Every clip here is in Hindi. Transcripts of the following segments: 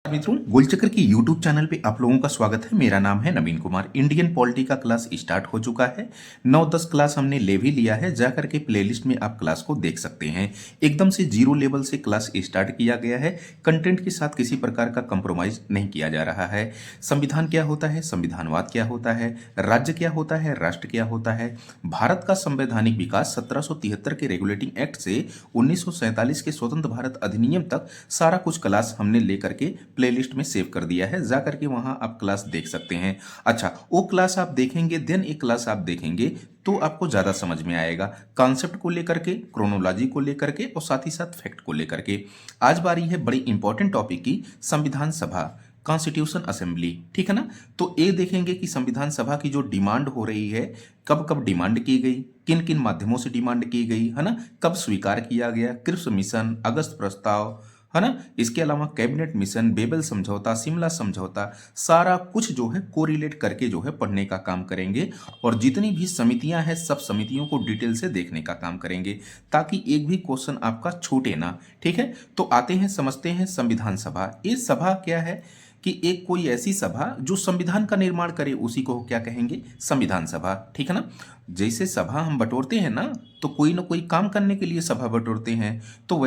मित्रों, गोलचक्र की यूट्यूब चैनल पे आप लोगों का स्वागत है। मेरा नाम है नवीन कुमार। इंडियन पॉलिटी का क्लास स्टार्ट हो चुका है। 9-10 क्लास हमने ले भी लिया है। जा करके प्लेलिस्ट में आप क्लास को देख सकते हैं। एकदम से जीरो लेवल से क्लास स्टार्ट किया गया है। कंटेंट के साथ किसी प्रकार का कंप्रोमाइज नहीं किया जा रहा है। संविधान क्या होता है, संविधानवाद क्या होता है, राज्य क्या होता है, राष्ट्र क्या होता है, भारत का संवैधानिक विकास 1773 के रेगुलेटिंग एक्ट से 1947 के स्वतंत्र भारत अधिनियम तक सारा कुछ क्लास हमने लेकर के प्लेलिस्ट में सेव कर दिया है। जा करके वहां आप क्लास देख सकते हैं। अच्छा, वो क्लास आप देखेंगे देन एक क्लास आप देखेंगे तो आपको ज्यादा समझ में आएगा, कॉन्सेप्ट को लेकर के, क्रोनोलॉजी को लेकर के और साथ ही साथ फैक्ट को लेकर के। आज बारी है बड़ी इंपॉर्टेंट टॉपिक की, संविधान सभा, कॉन्स्टिट्यूशन असेंबली। ठीक है ना। तो ये देखेंगे कि संविधान सभा की जो डिमांड हो रही है, कब कब डिमांड की गई, किन किन माध्यमों से डिमांड की गई है ना, कब स्वीकार किया गया, क्रिप्स मिशन, अगस्त प्रस्ताव, है ना। इसके अलावा कैबिनेट मिशन, बेबल समझौता, शिमला समझौता, सारा कुछ जो है कोरिलेट करके जो है पढ़ने का काम करेंगे। और जितनी भी समितियां हैं सब समितियों को डिटेल से देखने का काम करेंगे ताकि एक भी क्वेश्चन आपका छूटे ना। ठीक है। तो आते हैं, समझते हैं संविधान सभा। ये सभा क्या है कि एक कोई ऐसी सभा जो संविधान का निर्माण करे, उसी को क्या कहेंगे, संविधान सभा। ठीक है ना। जैसे सभा हम बटोरते हैं ना, तो कोई ना कोई काम करने के लिए सभा बटोरते हैं। तो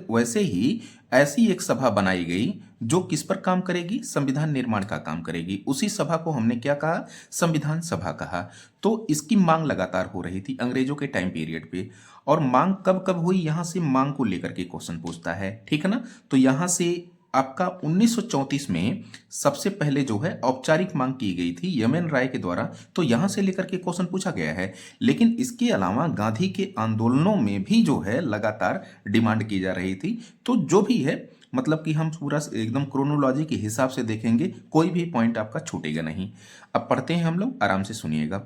वैसे ही ऐसी एक सभा बनाई गई जो किस पर काम करेगी, संविधान निर्माण का काम करेगी। उसी सभा को हमने क्या कहा, संविधान सभा कहा। तो इसकी मांग लगातार हो रही थी अंग्रेजों के टाइम पीरियड पे। और मांग कब कब हुई, यहां से मांग को लेकर के क्वेश्चन पूछता है। ठीक है ना। तो यहां से आपका 1934 में सबसे पहले जो है औपचारिक मांग की गई थी यमन राय के द्वारा। तो यहां से लेकर के क्वेश्चन पूछा गया है। लेकिन इसके अलावा गांधी के आंदोलनों में भी जो है लगातार डिमांड की जा रही थी। तो जो भी है, मतलब कि हम पूरा एकदम क्रोनोलॉजी के हिसाब से देखेंगे, कोई भी पॉइंट आपका छूटेगा नहीं। अब पढ़ते हैं हम लोग, आराम से सुनिएगा।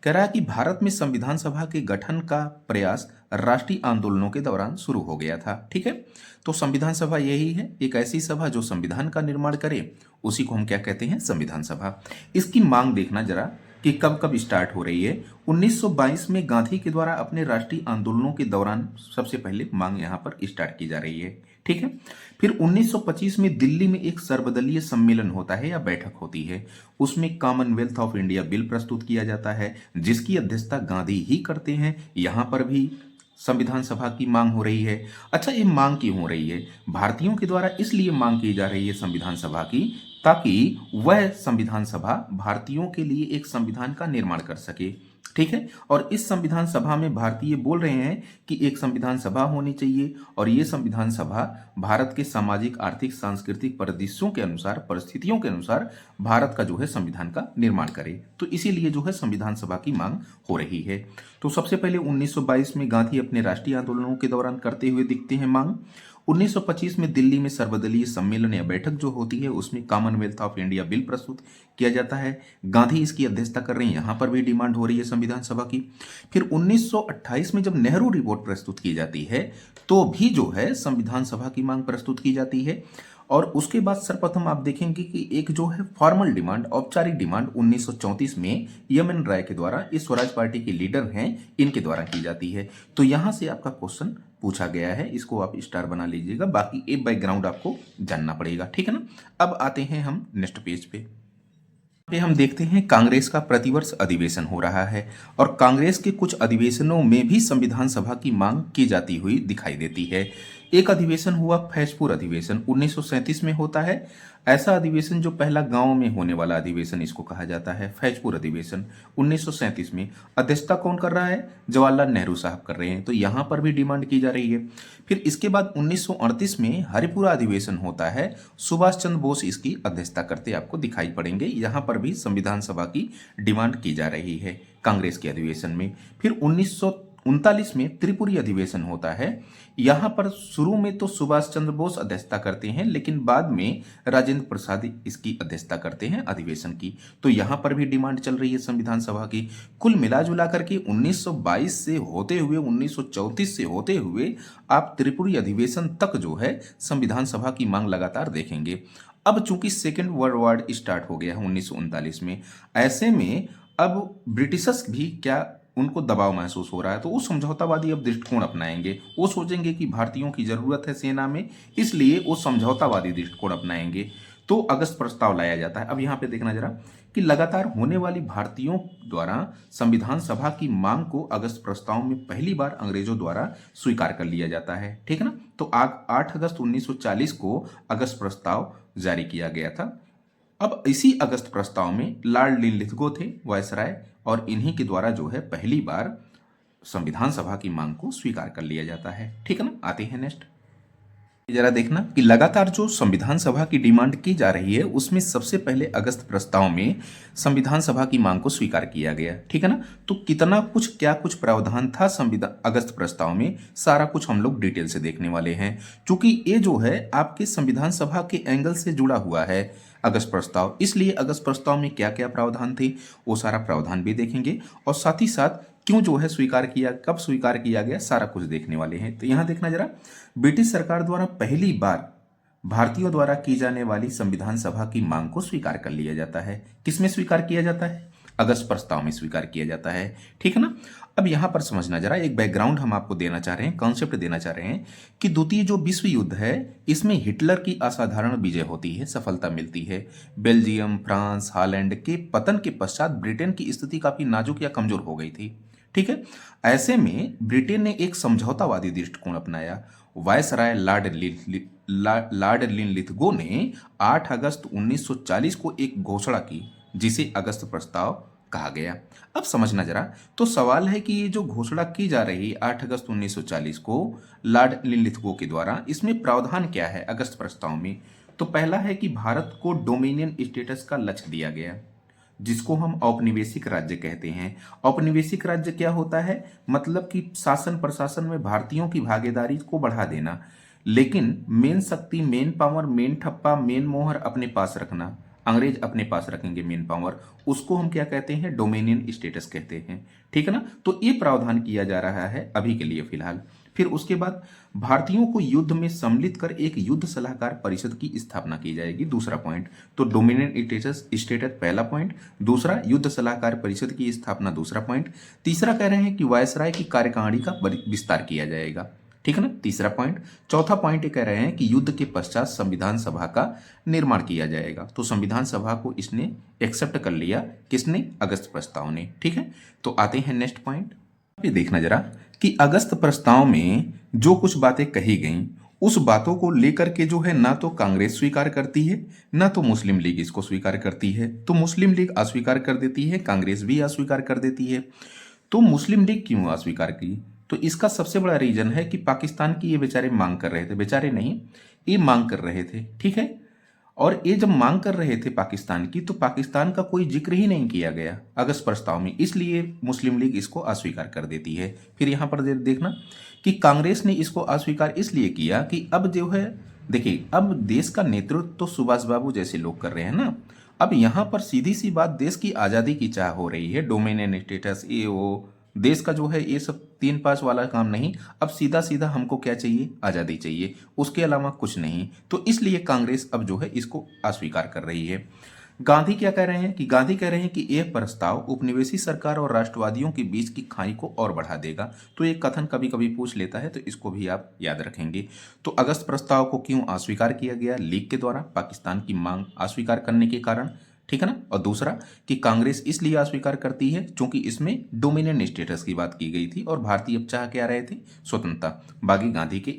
कह रहा है कि भारत में संविधान सभा के गठन का प्रयास राष्ट्रीय आंदोलनों के दौरान शुरू हो गया था। ठीक है। तो संविधान सभा यही है, एक ऐसी सभा जो संविधान का निर्माण करे, उसी को हम क्या कहते हैं, संविधान सभा। इसकी मांग देखना जरा कि कब कब स्टार्ट हो रही है। 1922 में गांधी के द्वारा अपने राष्ट्रीय आंदोलनों के दौरान सबसे पहले मांग यहां पर स्टार्ट की जा रही है। ठीक है। फिर 1925 में दिल्ली में एक सर्वदलीय सम्मेलन होता है या बैठक होती है। उसमें कॉमनवेल्थ ऑफ इंडिया बिल प्रस्तुत किया जाता है जिसकी अध्यक्षता गांधी ही करते हैं। यहां पर भी संविधान सभा की मांग हो रही है। अच्छा, ये मांग क्यों हो रही है, भारतीयों के द्वारा इसलिए मांग की जा रही है संविधान सभा की ताकि वह संविधान सभा भारतीयों के लिए एक संविधान का निर्माण कर सके। ठीक है। और इस संविधान सभा में भारतीय बोल रहे हैं कि एक संविधान सभा होनी चाहिए और ये संविधान सभा भारत के सामाजिक, आर्थिक, सांस्कृतिक परिदृश्यों के अनुसार, परिस्थितियों के अनुसार भारत का जो है संविधान का निर्माण करे। तो इसीलिए जो है संविधान सभा की मांग हो रही है। तो सबसे पहले 1922 में गांधी अपने राष्ट्रीय आंदोलनों के दौरान करते हुए दिखते हैं मांग। 1925 में दिल्ली में सर्वदलीय सम्मेलन या बैठक जो होती है उसमें कॉमनवेल्थ ऑफ इंडिया बिल प्रस्तुत किया जाता है। गांधी इसकी अध्यक्षता कर रहे हैं, यहां पर भी डिमांड हो रही है संविधान सभा की। फिर 1928 में जब नेहरू रिपोर्ट प्रस्तुत की जाती है तो भी जो है संविधान सभा की मांग प्रस्तुत की जाती है। और उसके बाद सर्वप्रथम आप देखेंगे कि एक जो है फॉर्मल डिमांड, औपचारिक डिमांड 1934 में यमन राय के द्वारा, इस स्वराज पार्टी के लीडर हैं, इनके द्वारा की जाती है। तो यहां से आपका क्वेश्चन पूछा गया है, इसको आप स्टार बना लीजिएगा। बाकी एक बैकग्राउंड आपको जानना पड़ेगा। ठीक है ना। अब आते हैं हम नेक्स्ट पेज पे हम देखते हैं कांग्रेस का प्रतिवर्ष अधिवेशन हो रहा है और कांग्रेस के कुछ अधिवेशनों में भी संविधान सभा की मांग की जाती हुई दिखाई देती है। एक अधिवेशन हुआ फैजपुर अधिवेशन, 1937 में होता है। ऐसा अधिवेशन जो पहला गांव में होने वाला अधिवेशन, इसको कहा जाता है फैजपुर अधिवेशन, 1937 में। अध्यक्षता कौन कर रहा है, जवाहरलाल नेहरू साहब कर रहे हैं। तो यहां पर भी डिमांड की जा रही है। फिर इसके बाद 1938 में हरिपुरा अधिवेशन होता है, सुभाष चंद्र बोस इसकी अध्यक्षता करते आपको दिखाई पड़ेंगे। यहां पर भी संविधान सभा की डिमांड की जा रही है कांग्रेस के अधिवेशन में। फिर 1939 में त्रिपुरी अधिवेशन होता है। यहां पर शुरू में तो सुभाष चंद्र बोस अध्यक्षता करते हैं लेकिन बाद में राजेंद्र प्रसाद इसकी अध्यक्षता करते हैं अधिवेशन की। तो यहां पर भी डिमांड चल रही है संविधान सभा की। कुल मिला जुला करके 1922 से होते हुए 1934 से होते हुए आप त्रिपुरी अधिवेशन तक जो है संविधान सभा की मांग लगातार देखेंगे। अब चूंकि सेकेंड वर्ल्ड वॉर स्टार्ट हो गया है 1939 में, ऐसे में अब ब्रिटिशर्स भी क्या, उनको दबाव महसूस हो रहा है। तो वो समझौतावादी अब दृष्टिकोण अपनाएंगे। वो सोचेंगे कि भारतीयों की जरूरत है सेना में, इसलिए वो समझौतावादी दृष्टिकोण अपनाएंगे। तो अगस्त प्रस्ताव लाया जाता है। अब यहाँ पे देखना जरा कि लगातार होने वाली भारतीयों द्वारा संविधान सभा की मांग को अगस्त प्रस्ताव में पहली बार अंग्रेजों द्वारा स्वीकार कर लिया जाता है, ठीक है ना। तो 8 अगस्त 1940 को अगस्त प्रस्ताव जारी किया गया था। अब इसी अगस्त प्रस्ताव में लॉर्ड लिनलिथगो थे वायसराय, और इन्हीं के द्वारा जो है पहली बार संविधान सभा की मांग को स्वीकार कर लिया जाता है, ठीक है ना। आते हैं नेक्स्ट। जरा देखना कि लगातार जो संविधान सभा की डिमांड की जा रही है उसमें सबसे पहले अगस्त प्रस्ताव में संविधान सभा की मांग को स्वीकार किया गया, ठीक है ना। तो कितना कुछ क्या कुछ प्रावधान था संविधान अगस्त प्रस्ताव में, सारा कुछ हम लोग डिटेल से देखने वाले हैं। क्योंकि ये जो है आपके संविधान सभा के एंगल से जुड़ा हुआ है अगस्त प्रस्ताव, इसलिए अगस्त प्रस्ताव में क्या क्या प्रावधान थे वो सारा प्रावधान भी देखेंगे, और साथ ही साथ क्यों जो है स्वीकार किया, कब स्वीकार किया गया, सारा कुछ देखने वाले हैं। तो यहां देखना जरा, ब्रिटिश सरकार द्वारा पहली बार भारतीयों द्वारा की जाने वाली संविधान सभा की मांग को स्वीकार कर लिया जाता है। किसमें स्वीकार किया जाता है? अगस्त प्रस्ताव में स्वीकार किया जाता है, ठीक है ना। अब यहां पर समझना जरा, एक बैकग्राउंड हम आपको देना चाह रहे हैं, कॉन्सेप्ट देना चाह रहे हैं कि द्वितीय जो विश्व युद्ध है इसमें हिटलर की असाधारण विजय होती है, सफलता मिलती है। बेल्जियम, फ्रांस, हॉलैंड के पतन के पश्चात ब्रिटेन की स्थिति काफी नाजुक या कमजोर हो गई थी, ठीक है। ऐसे में ब्रिटेन ने एक समझौतावादी दृष्टिकोण अपनाया। वायसराय लॉर्ड लिनलिथगो ने 8 अगस्त 1940 को एक घोषणा की जिसे अगस्त प्रस्ताव कहा गया। अब समझना जरा, तो सवाल है कि ये जो घोषणा की जा रही 8 अगस्त 1940 को लॉर्ड लिनलिथगो के द्वारा, इसमें प्रावधान क्या है अगस्त प्रस्ताव में? तो पहला है कि भारत को डोमिनियन स्टेटस का लक्ष्य दिया गया, जिसको हम औपनिवेशिक राज्य कहते हैं। औपनिवेशिक राज्य क्या होता है? मतलब कि शासन प्रशासन में भारतीयों की भागीदारी को बढ़ा देना, लेकिन मेन शक्ति, मेन पावर, मेन ठप्पा, मेन मोहर अपने पास रखना। अंग्रेज अपने पास रखेंगे मेन पावर, उसको हम क्या कहते हैं? डोमिनियन स्टेटस कहते हैं, ठीक है ना। तो ये प्रावधान किया जा रहा है अभी के लिए फिलहाल। फिर उसके बाद भारतीयों को युद्ध में सम्मिलित कर एक युद्ध सलाहकार परिषद की स्थापना की जाएगी, दूसरा पॉइंट। तो डोमिनियन स्टेटस पहला पॉइंट, दूसरा युद्ध सलाहकार परिषद की स्थापना दूसरा पॉइंट, तीसरा कह रहे हैं कि वायसराय की कार्यकारिणी का विस्तार किया जाएगा, ठीक है ना, तीसरा पॉइंट। चौथा पॉइंट ये कह रहे हैं कि युद्ध के पश्चात संविधान सभा का निर्माण किया जाएगा। तो संविधान सभा को इसने एक्सेप्ट कर लिया, किसने? अगस्त प्रस्ताव ने, ठीक है। तो आते हैं नेक्स्ट पॉइंट पे। देखना जरा कि अगस्त प्रस्ताव में जो कुछ बातें कही गईं उस बातों को लेकर के जो है ना तो कांग्रेस स्वीकार करती है ना तो मुस्लिम लीग इसको स्वीकार करती है। तो मुस्लिम लीग अस्वीकार कर देती है, कांग्रेस भी अस्वीकार कर देती है। तो मुस्लिम लीग क्यों अस्वीकार की? तो इसका सबसे बड़ा रीजन है कि पाकिस्तान की ये बेचारे मांग कर रहे थे, बेचारे नहीं, ये मांग कर रहे थे, ठीक है। और ये जब मांग कर रहे थे पाकिस्तान की, तो पाकिस्तान का कोई जिक्र ही नहीं किया गया अगस्त प्रस्ताव में, इसलिए मुस्लिम लीग इसको अस्वीकार कर देती है। फिर यहाँ पर देखना कि कांग्रेस ने इसको अस्वीकार इसलिए किया कि अब जो है, देखिए, अब देश का नेतृत्व तो सुभाष बाबू जैसे लोग कर रहे हैं ना। अब यहाँ पर सीधी सी बात, देश की आज़ादी की चाह हो रही है, डोमिनियन स्टेटस, ये वो, देश का जो है ये सब 3-5 वाला काम नहीं। अब सीधा सीधा हमको क्या चाहिए? आज़ादी चाहिए, उसके अलावा कुछ नहीं। तो इसलिए कांग्रेस अब जो है इसको अस्वीकार कर रही है। गांधी क्या कह रहे हैं कि गांधी कह रहे हैं कि यह प्रस्ताव उपनिवेशी सरकार और राष्ट्रवादियों के बीच की खाई को और बढ़ा देगा। तो ये कथन कभी कभी पूछ लेता है, तो इसको भी आप याद रखेंगे। तो अगस्त प्रस्ताव को क्यों अस्वीकार किया गया? लीग के द्वारा, पाकिस्तान की मांग अस्वीकार करने के कारण, ठीक है ना। और दूसरा कि कांग्रेस इसलिए अस्वीकार करती है क्योंकि इसमें डोमिनियन स्टेटस की बात की गई थी और भारतीय अब चाह क्या रहे थे? स्वतंत्रता। बाकी गांधी के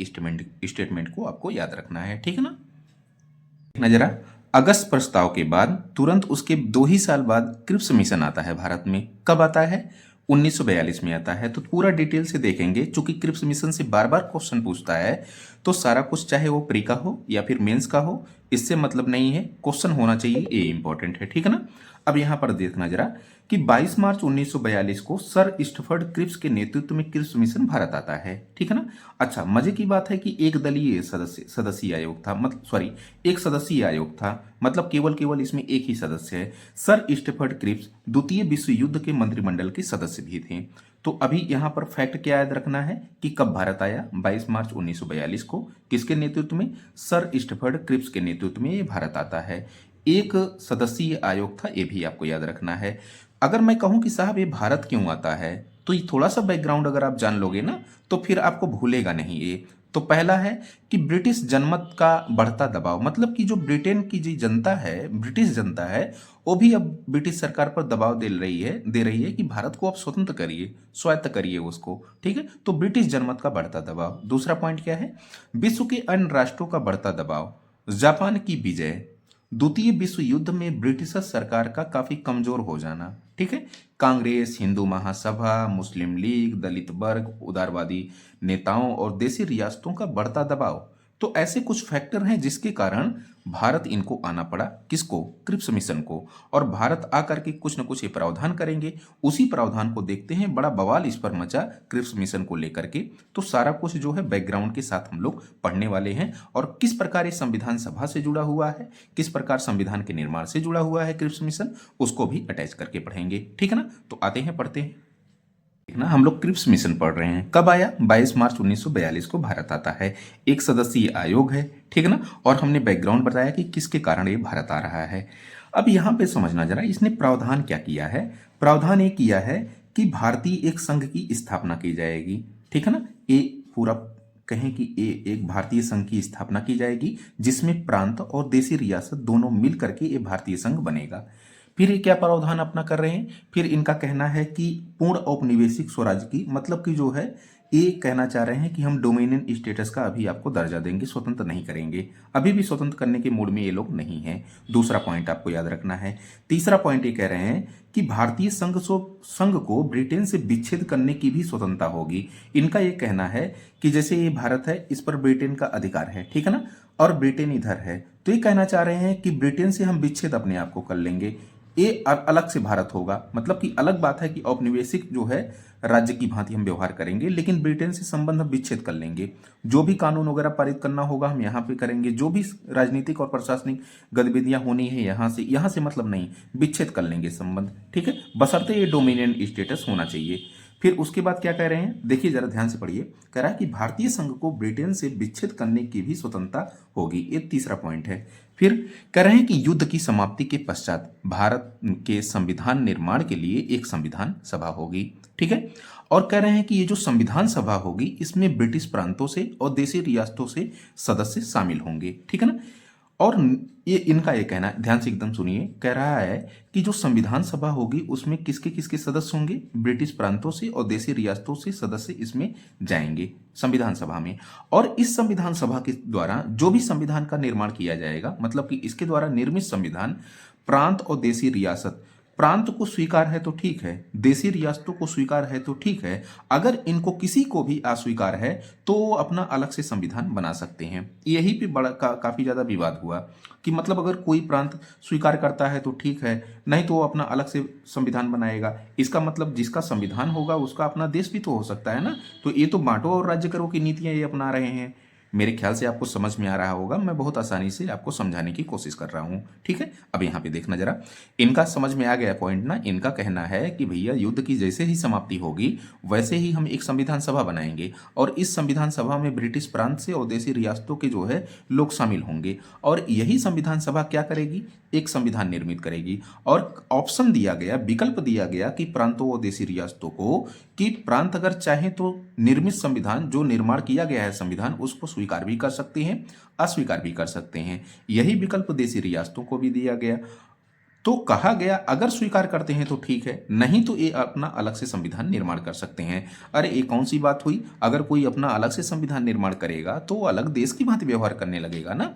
स्टेटमेंट को आपको याद रखना है, ठीक है ना। जरा, अगस्त प्रस्ताव के बाद तुरंत उसके 2 ही साल बाद क्रिप्स मिशन आता है भारत में। कब आता है? 1942 में आता है। तो पूरा डिटेल से देखेंगे, चूंकि क्रिप्स मिशन से बार बार क्वेश्चन पूछता है, तो सारा कुछ चाहे वो प्री का हो या फिर मेंस का हो, इससे मतलब नहीं है, क्वेश्चन होना चाहिए, ये इंपॉर्टेंट है, ठीक है ना। अब यहाँ पर देखना जरा कि 22 मार्च 1942 को सर स्टफर्ड क्रिप्स के नेतृत्व में क्रिप्स मिशन भारत आता है, ठीक है ना। अच्छा, मजे की बात है कि एक दलीय सदस्यीय आयोग था, मतलब एक सदस्यीय आयोग था, मतलब केवल इसमें एक ही सदस्य है। सर स्टफर्ड क्रिप्स द्वितीय विश्व युद्ध के मंत्रिमंडल के सदस्य भी थे। तो अभी यहाँ पर फैक्ट क्या याद रखना है कि कब भारत आया? 22 मार्च 1942 को। किसके नेतृत्व में? सर स्टफर्ड क्रिप्स के नेतृत्व में ये भारत आता है। एक सदस्यीय आयोग था, ये भी आपको याद रखना है। अगर मैं कहूं कि साहब ये भारत क्यों आता है, तो ये थोड़ा सा बैकग्राउंड अगर आप जान लोगे ना, तो फिर आपको भूलेगा नहीं ये। तो पहला है कि ब्रिटिश जनमत का बढ़ता दबाव, मतलब कि जो ब्रिटेन की जो जनता है, ब्रिटिश जनता है, वो भी अब ब्रिटिश सरकार पर दबाव दे रही है कि भारत को आप स्वतंत्र करिए, स्वायत्त करिए उसको। ठीक है, तो ब्रिटिश जनमत का बढ़ता दबाव। दूसरा पॉइंट क्या है? विश्व के अन्य राष्ट्रों का बढ़ता दबाव। जापान की विजय, द्वितीय विश्व युद्ध में ब्रिटिश सरकार का काफी कमजोर हो जाना। ठीक है, कांग्रेस, हिंदू महासभा, मुस्लिम लीग, दलित वर्ग, उदारवादी नेताओं और देसी रियासतों का बढ़ता दबाव। तो ऐसे कुछ फैक्टर हैं जिसके कारण भारत इनको आना पड़ा, किसको? क्रिप्स मिशन को। और भारत आकर के कुछ न कुछ ये प्रावधान करेंगे। उसी प्रावधान को देखते हैं, बड़ा बवाल इस पर मचा क्रिप्स मिशन को लेकर के। तो सारा कुछ जो है बैकग्राउंड के साथ हम लोग पढ़ने वाले हैं, और किस प्रकार ये संविधान सभा से जुड़ा हुआ है, किस प्रकार संविधान के निर्माण से जुड़ा हुआ है क्रिप्स मिशन, उसको भी अटैच करके पढ़ेंगे। ठीक है ना? तो आते हैं, पढ़ते हैं। ना हम लोग क्रिप्स मिशन पढ़ रहे हैं। कब आया? 22 मार्च 1942 को भारत आता है। एक सदस्यीय आयोग है, ठीक है ना? और हमने बैकग्राउंड बताया कि किसके कारण ये भारत आ रहा है। अब यहाँ पे समझना जरा, इसने प्रावधान क्या किया है। प्रावधान ये किया है कि भारतीय एक संघ की स्थापना की जाएगी। ठीक है ना? ये पूरा कहें कि ये एक भारतीय संघ की स्थापना की जाएगी, जिसमें प्रांत और देशी रियासत दोनों मिल करके ये भारतीय संघ बनेगा। फिर ये क्या प्रावधान अपना कर रहे हैं? फिर इनका कहना है कि पूर्ण औपनिवेशिक स्वराज्य की, मतलब कि जो है ये कहना चाह रहे हैं कि हम डोमिनियन स्टेटस का अभी आपको दर्जा देंगे, स्वतंत्र नहीं करेंगे। अभी भी स्वतंत्र करने के मूड में ये लोग नहीं हैं। दूसरा पॉइंट आपको याद रखना है। तीसरा पॉइंट ये कह रहे हैं कि भारतीय संघ को ब्रिटेन से विच्छेद करने की भी स्वतंत्रता होगी। इनका ये कहना है कि जैसे ये भारत है, इस पर ब्रिटेन का अधिकार है, ठीक है ना? और ब्रिटेन इधर है, तो ये कहना चाह रहे हैं कि ब्रिटेन से हम विच्छेद अपने आप को कर लेंगे। ये अलग से भारत होगा, मतलब कि अलग बात है कि औपनिवेशिक जो है राज्य की भांति हम व्यवहार करेंगे, लेकिन ब्रिटेन से संबंध हम विच्छेद कर लेंगे। जो भी कानून वगैरह पारित करना होगा हम यहाँ पे करेंगे, जो भी राजनीतिक और प्रशासनिक गतिविधियां होनी है यहाँ से मतलब नहीं, विच्छेद कर लेंगे संबंध। ठीक है, बशर्ते ये डोमिनियन स्टेटस होना चाहिए। फिर उसके बाद क्या कह रहे हैं, देखिए जरा ध्यान से पढ़िए। कह रहा है कि भारतीय संघ को ब्रिटेन से विच्छेद करने की भी स्वतंत्रता होगी। ये तीसरा पॉइंट है। फिर कह रहे हैं कि युद्ध की समाप्ति के पश्चात भारत के संविधान निर्माण के लिए एक संविधान सभा होगी। ठीक है, और कह रहे हैं कि ये जो संविधान सभा होगी इसमें ब्रिटिश प्रांतों से और देशी रियासतों से सदस्य शामिल होंगे। ठीक है ना? और ये इनका ये कहना है, ध्यान से एकदम सुनिए। कह रहा है कि जो संविधान सभा होगी उसमें किसके किसके सदस्य होंगे? ब्रिटिश प्रांतों से और देशी रियासतों से सदस्य इसमें जाएंगे संविधान सभा में। और इस संविधान सभा के द्वारा जो भी संविधान का निर्माण किया जाएगा, मतलब कि इसके द्वारा निर्मित संविधान प्रांत और देशी रियासत, प्रांत को स्वीकार है तो ठीक है, देशी रियासतों को स्वीकार है तो ठीक है, अगर इनको किसी को भी अस्वीकार है तो वो अपना अलग से संविधान बना सकते हैं। यही पे बड़ा काफी ज्यादा विवाद हुआ कि मतलब अगर कोई प्रांत स्वीकार करता है तो ठीक है, नहीं तो वो अपना अलग से संविधान बनाएगा। इसका मतलब जिसका संविधान होगा उसका अपना देश भी तो हो सकता है ना। तो ये तो बांटो और राज्य करो की नीतियां ये अपना रहे हैं। मेरे ख्याल से आपको समझ में आ रहा होगा, मैं बहुत आसानी से आपको समझाने की कोशिश कर रहा हूं। ठीक है, अब यहाँ पे देखना जरा, इनका समझ में आ गया पॉइंट ना। इनका कहना है कि भैया युद्ध की जैसे ही समाप्ति होगी वैसे ही हम एक संविधान सभा बनाएंगे, और इस संविधान सभा में ब्रिटिश प्रांत से और देशी रियासतों के जो है लोग शामिल होंगे, और यही संविधान सभा क्या करेगी? एक संविधान निर्मित करेगी। और ऑप्शन दिया गया, विकल्प दिया गया कि प्रांतों और देशी रियासतों को, कि प्रांत अगर चाहे तो निर्मित संविधान जो निर्माण किया गया है संविधान उसको स्वीकार भी कर सकते हैं, अस्वीकार भी कर सकते हैं। यही विकल्प देशी रियासतों को भी दिया गया। तो कहा गया अगर स्वीकार करते हैं तो ठीक है, नहीं तो ये अपना अलग से संविधान निर्माण कर सकते हैं। अरे ये कौन सी बात हुई? अगर कोई अपना अलग से संविधान निर्माण करेगा तो वो अलग देश की भांति व्यवहार करने लगेगा ना।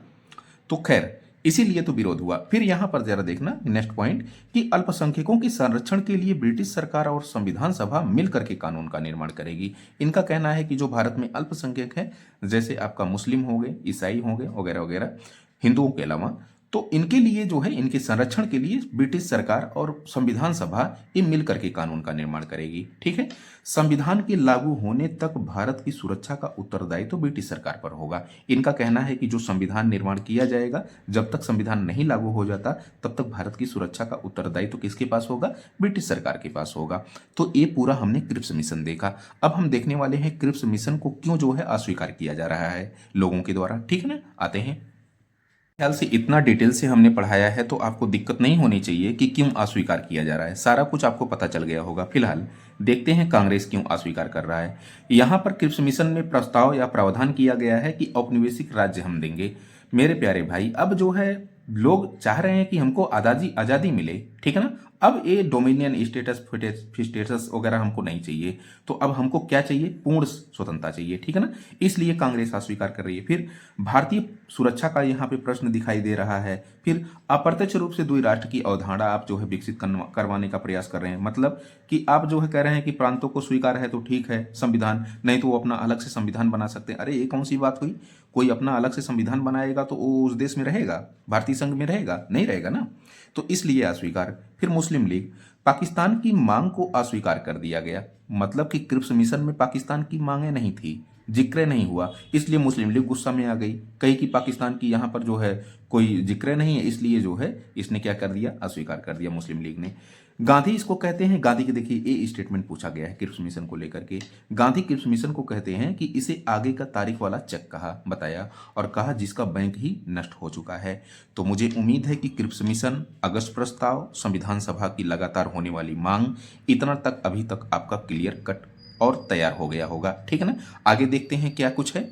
तो खैर इसीलिए तो विरोध हुआ। फिर यहां पर जरा देखना नेक्स्ट पॉइंट, कि अल्पसंख्यकों के संरक्षण के लिए ब्रिटिश सरकार और संविधान सभा मिलकर के कानून का निर्माण करेगी। इनका कहना है कि जो भारत में अल्पसंख्यक है, जैसे आपका मुस्लिम हो गए, ईसाई हो गए वगैरह वगैरह, हिंदुओं के अलावा, तो इनके लिए जो है, इनके संरक्षण के लिए ब्रिटिश सरकार और संविधान सभा ये मिलकर के कानून का निर्माण करेगी। ठीक है, संविधान के लागू होने तक भारत की सुरक्षा का उत्तरदायित्व तो ब्रिटिश सरकार पर होगा। इनका कहना है कि जो संविधान निर्माण किया जाएगा, जब तक संविधान नहीं लागू हो जाता तब तक भारत की सुरक्षा का उत्तरदायित्व तो किसके पास होगा? ब्रिटिश सरकार के पास होगा। तो ये पूरा हमने क्रिप्स मिशन देखा। अब हम देखने वाले हैं क्रिप्स मिशन को क्यों जो है अस्वीकार किया जा रहा है लोगों के द्वारा। ठीक है ना, आते हैं। ख्याल से इतना डिटेल से हमने पढ़ाया है तो आपको दिक्कत नहीं होनी चाहिए कि क्यों अस्वीकार किया जा रहा है, सारा कुछ आपको पता चल गया होगा। फिलहाल देखते हैं कांग्रेस क्यों अस्वीकार कर रहा है। यहाँ पर क्रिप्स मिशन में प्रस्ताव या प्रावधान किया गया है कि औपनिवेशिक राज्य हम देंगे। मेरे प्यारे भाई, अब जो है लोग चाह रहे हैं कि हमको आज़ादी आज़ादी मिले, ठीक है ना। अब ये डोमिनियन स्टेटस स्टेटस वगैरह हमको नहीं चाहिए। तो अब हमको क्या चाहिए? पूर्ण स्वतंत्रता चाहिए, ठीक है ना। इसलिए कांग्रेस अस्वीकार कर रही है। फिर भारतीय सुरक्षा का यहाँ पे प्रश्न दिखाई दे रहा है। फिर अप्रत्यक्ष रूप से द्वि राष्ट्र की अवधारणा आप जो है विकसित करवाने का प्रयास कर रहे हैं। मतलब कि आप जो है कह रहे हैं कि प्रांतों को स्वीकार है तो ठीक है संविधान, नहीं तो वो अपना अलग से संविधान बना सकते हैं। अरे ये कौन सी बात हुई? कोई अपना अलग से संविधान बनाएगा तो वो उस देश में रहेगा, भारतीय संघ में रहेगा? नहीं रहेगा ना। तो इसलिए अस्वीकार। फिर मुस्लिम लीग, पाकिस्तान की मांग को अस्वीकार कर दिया गया। मतलब कि क्रिप्स मिशन में पाकिस्तान की मांगे नहीं थी, जिक्र नहीं हुआ, इसलिए मुस्लिम लीग गुस्सा में आ गई। कही कि पाकिस्तान की यहाँ पर जो है कोई जिक्र नहीं है, इसलिए जो है इसने क्या कर दिया? अस्वीकार कर दिया मुस्लिम लीग ने। गांधी इसको कहते हैं, गांधी के देखिए ये स्टेटमेंट पूछा गया है क्रिप्स मिशन को लेकर के। गांधी क्रिप्स मिशन को कहते हैं कि इसे आगे का तारीख वाला चेक कहा, बताया और कहा जिसका बैंक ही नष्ट हो चुका है। तो मुझे उम्मीद है कि क्रिप्स मिशन, अगस्त प्रस्ताव, संविधान सभा की लगातार होने वाली मांग, इतना तक अभी तक आपका क्लियर कट और तैयार हो गया होगा, ठीक है ना। आगे देखते हैं क्या कुछ है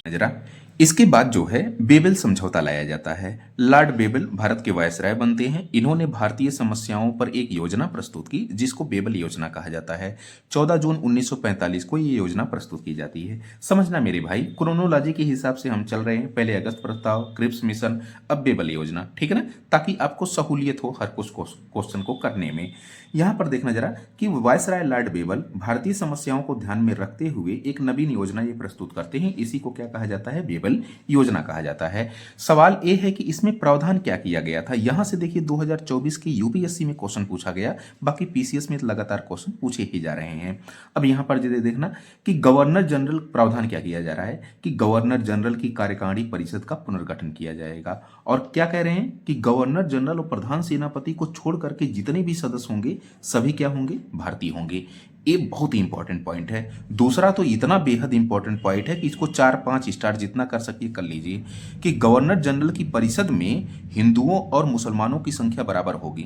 जरा। इसके बाद जो है बेबल समझौता लाया जाता है। लॉर्ड बेबल भारत के वायसराय बनते हैं। इन्होंने भारतीय समस्याओं पर एक योजना प्रस्तुत की जिसको बेबल योजना कहा जाता है। 14 जून 1945 को ये योजना प्रस्तुत की जाती है। समझना मेरे भाई, क्रोनोलॉजी के हिसाब से हम चल रहे हैं। पहले अगस्त प्रस्ताव, क्रिप्स मिशन, अब बेबल योजना, ठीक है ना, ताकि आपको सहूलियत हो हर कुछ क्वेश्चन को करने में। यहाँ पर देखना जरा कि वायसराय लॉर्ड बेबल भारतीय समस्याओं को ध्यान में रखते हुए एक नवीन योजना ये प्रस्तुत करते हैं। इसी को क्या कहा जाता है? बेबल योजना कहा जाता है। सवाल ये है कि इसमें प्रावधान क्या किया गया था। यहां से देखिए 2024 की यूपीएससी में क्वेश्चन पूछा गया, बाकी पीसीएस में लगातार क्वेश्चन पूछे ही जा रहे हैं। अब यहां पर देखना कि गवर्नर जनरल, प्रावधान क्या किया जा रहा है कि गवर्नर जनरल की कार्यकारिणी परिषद का पुनर्गठन किया जाएगा। और क्या कह रहे हैं कि गवर्नर जनरल और प्रधान सेनापति को छोड़ करके जितने भी सदस्य होंगे सभी क्या होंगे? भारतीय होंगे। ये बहुत ही इंपॉर्टेंट पॉइंट है। दूसरा तो इतना बेहद इंपॉर्टेंट पॉइंट है कि इसको 4-5 स्टार जितना कर सकिए कर लीजिए कि गवर्नर जनरल की परिषद में हिंदुओं और मुसलमानों की संख्या बराबर होगी।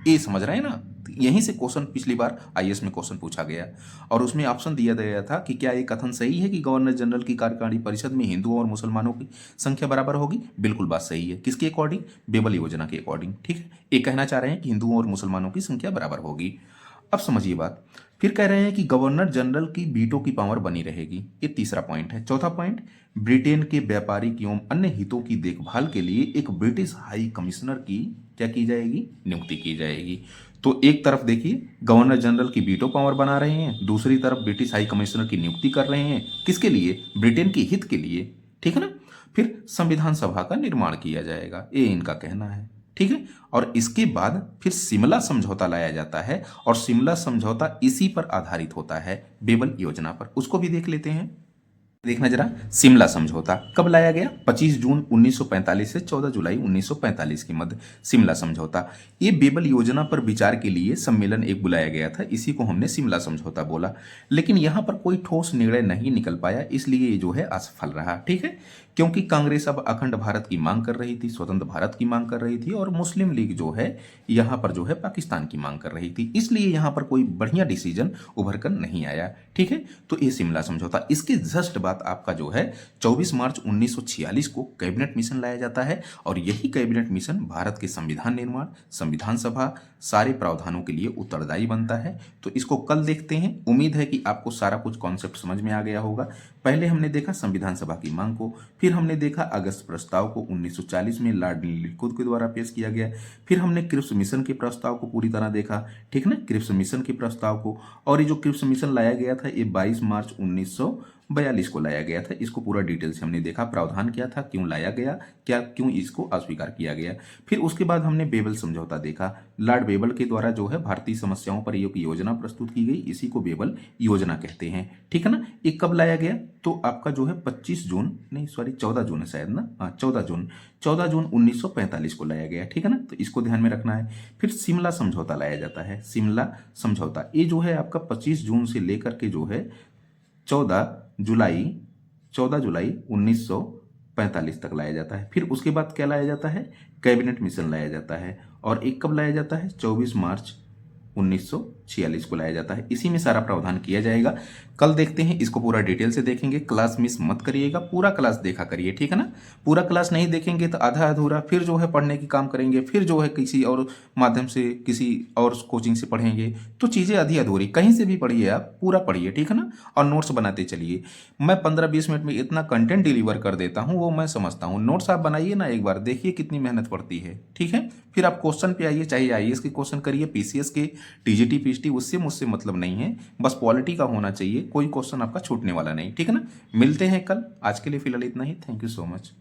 ये समझ रहे हैं ना। तो यहीं से क्वेश्चन पिछली बार आईएएस में क्वेश्चन पूछा गया और उसमें ऑप्शन दिया गया था कि क्या ये कथन सही है कि गवर्नर जनरल की कार्यकारिणी परिषद में हिंदुओं और मुसलमानों की संख्या बराबर होगी? बिल्कुल बात सही है। किसके अकॉर्डिंग? बेबल योजना के अकॉर्डिंग, ठीक है। ये कहना चाह रहे हैं कि हिंदुओं और मुसलमानों की संख्या बराबर होगी। अब समझिए बात। फिर कह रहे हैं कि गवर्नर जनरल की वीटो की पावर बनी रहेगी। ये तीसरा पॉइंट है। चौथा पॉइंट, ब्रिटेन के व्यापारिक एवं अन्य हितों की देखभाल के लिए एक ब्रिटिश हाई कमिश्नर की क्या की जाएगी? नियुक्ति की जाएगी। तो एक तरफ देखिए गवर्नर जनरल की वीटो पावर बना रहे हैं, दूसरी तरफ ब्रिटिश हाई कमिश्नर की नियुक्ति कर रहे हैं। किसके लिए? ब्रिटेन के हित के लिए, ठीक है ना। फिर संविधान सभा का निर्माण किया जाएगा, ये इनका कहना है, ठीक है। और इसके बाद फिर शिमला समझौता लाया जाता है और शिमला समझौता इसी पर आधारित होता है, बेबल योजना पर। उसको भी देख लेते हैं। देखना जरा, शिमला समझौता कब लाया गया? 25 जून 1945 से 14 जुलाई 1945 के मध्य शिमला समझौता। ये बेबल योजना पर विचार के लिए सम्मेलन एक बुलाया गया था, इसी को हमने शिमला समझौता बोला। लेकिन यहाँ पर कोई ठोस निर्णय नहीं निकल पाया, इसलिए ये जो है असफल रहा, ठीक है। क्योंकि कांग्रेस अब अखंड भारत की मांग कर रही थी, स्वतंत्र भारत की मांग कर रही थी, और मुस्लिम लीग जो है यहाँ पर जो है पाकिस्तान की मांग कर रही थी। इसलिए यहाँ पर कोई बढ़िया डिसीजन उभर कर नहीं आया, ठीक है। तो ये शिमला समझौता। इसके जस्ट बाद आपका जो है 24 मार्च 1946 को कैबिनेट मिशन लाया जाता है और यही कैबिनेट मिशन भारत के संविधान निर्माण, संविधान सभा, सारे प्रावधानों के लिए उत्तरदायी बनता है। तो इसको कल देखते हैं। उम्मीद है कि आपको सारा कुछ कॉन्सेप्ट समझ में आ गया होगा। पहले हमने देखा संविधान सभा की मांग को, फिर हमने देखा अगस्त प्रस्ताव को 1940 में लॉर्ड लिकुद के द्वारा पेश किया गया, फिर हमने क्रिप्स मिशन के प्रस्ताव को पूरी तरह देखा, ठीक ना, क्रिप्स मिशन के प्रस्ताव को। और ये जो क्रिप्स मिशन लाया गया था ये 22 मार्च 1942 को लाया गया था। इसको पूरा डिटेल से हमने देखा, प्रावधान क्या था, क्यों लाया गया, क्या क्यों इसको अस्वीकार किया गया। फिर उसके बाद हमने बेबल समझौता देखा। लॉर्ड बेबल के द्वारा जो है भारतीय समस्याओं पर एक योजना प्रस्तुत की गई, इसी को बेबल योजना कहते हैं, ठीक है ना। ये कब लाया गया? तो आपका जो है 25 जून, नहीं सॉरी 14 जून है शायद ना, हाँ 14 जून 1945 को लाया गया, ठीक है ना। तो इसको ध्यान में रखना है। फिर शिमला समझौता लाया जाता है। शिमला समझौता ये जो है आपका 25 जून से लेकर के जो है 14 जुलाई 14 जुलाई 19 45 तक लाया जाता है। फिर उसके बाद क्या लाया जाता है, कैबिनेट मिशन लाया जाता है। और एक कब लाया जाता है, 24 मार्च 1946 को लाया जाता है। इसी में सारा प्रावधान किया जाएगा। कल देखते हैं, इसको पूरा डिटेल से देखेंगे। क्लास मिस मत करिएगा, पूरा क्लास देखा करिए, ठीक है ना। पूरा क्लास नहीं देखेंगे तो आधा अधूरा फिर जो है पढ़ने की काम करेंगे, फिर जो है किसी और माध्यम से किसी और कोचिंग से पढ़ेंगे, तो चीज़ें आधी अधूरी। कहीं से भी पढ़िए, आप पूरा पढ़िए, ठीक है ना। और नोट्स बनाते चलिए। मैं 15-20 मिनट में इतना कंटेंट डिलीवर कर देता हूँ, वो मैं समझता हूँ। नोट्स आप बनाइए ना, एक बार देखिए कितनी मेहनत पड़ती है, ठीक है। फिर आप क्वेश्चन पे आइए, चाहे आईएएस के क्वेश्चन करिए, पीसीएस के, टीजीटी पीएचडी, उससे मुझसे मतलब नहीं है। बस क्वालिटी का होना चाहिए, कोई क्वेश्चन आपका छूटने वाला नहीं, ठीक है ना। मिलते हैं कल, आज के लिए फिलहाल इतना ही। Thank you so much.